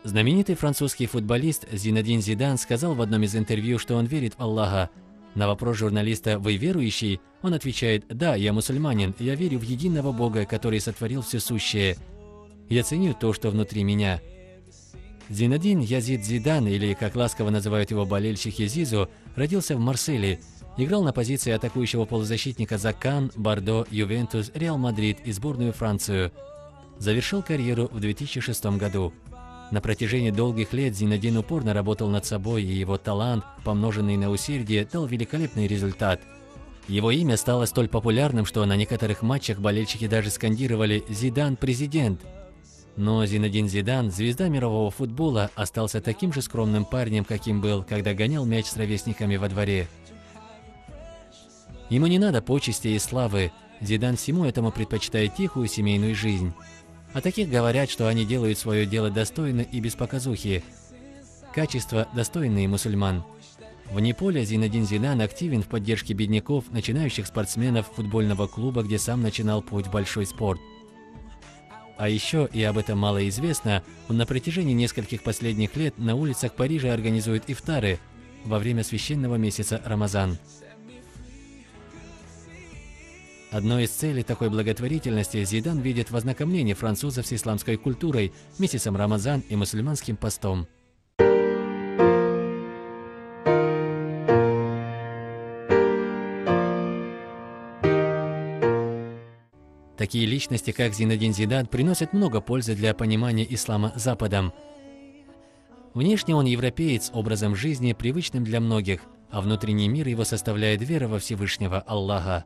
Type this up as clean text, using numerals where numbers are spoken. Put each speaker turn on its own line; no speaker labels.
Знаменитый французский футболист Зинедин Зидан сказал в одном из интервью, что он верит в Аллаха. На вопрос журналиста «Вы верующий?» он отвечает: «Да, я мусульманин, я верю в единого Бога, который сотворил все сущее. Я ценю то, что внутри меня». Зинедин Язид Зидан, или как ласково называют его болельщики Зизу, родился в Марселе, играл на позиции атакующего полузащитника за Кан, Бордо, Ювентус, Реал Мадрид и сборную Францию. Завершил карьеру в 2006 году. На протяжении долгих лет Зинедин упорно работал над собой, и его талант, помноженный на усердие, дал великолепный результат. Его имя стало столь популярным, что на некоторых матчах болельщики даже скандировали «Зидан – президент». Но Зинедин Зидан, звезда мирового футбола, остался таким же скромным парнем, каким был, когда гонял мяч с ровесниками во дворе. Ему не надо почестей и славы, Зидан всему этому предпочитает тихую семейную жизнь. О таких говорят, что они делают свое дело достойно и без показухи. Качества, достойные мусульман. Вне поля Зинедин Зидан активен в поддержке бедняков, начинающих спортсменов футбольного клуба, где сам начинал путь в большой спорт. А еще, и об этом мало известно, он на протяжении нескольких последних лет на улицах Парижа организует ифтары во время священного месяца Рамазан. Одной из целей такой благотворительности Зидан видит в ознакомлении французов с исламской культурой, месяцем Рамазан и мусульманским постом. Такие личности, как Зинедин Зидан, приносят много пользы для понимания ислама Западом. Внешне он европеец, образом жизни, привычным для многих, а внутренний мир его составляет вера во Всевышнего Аллаха.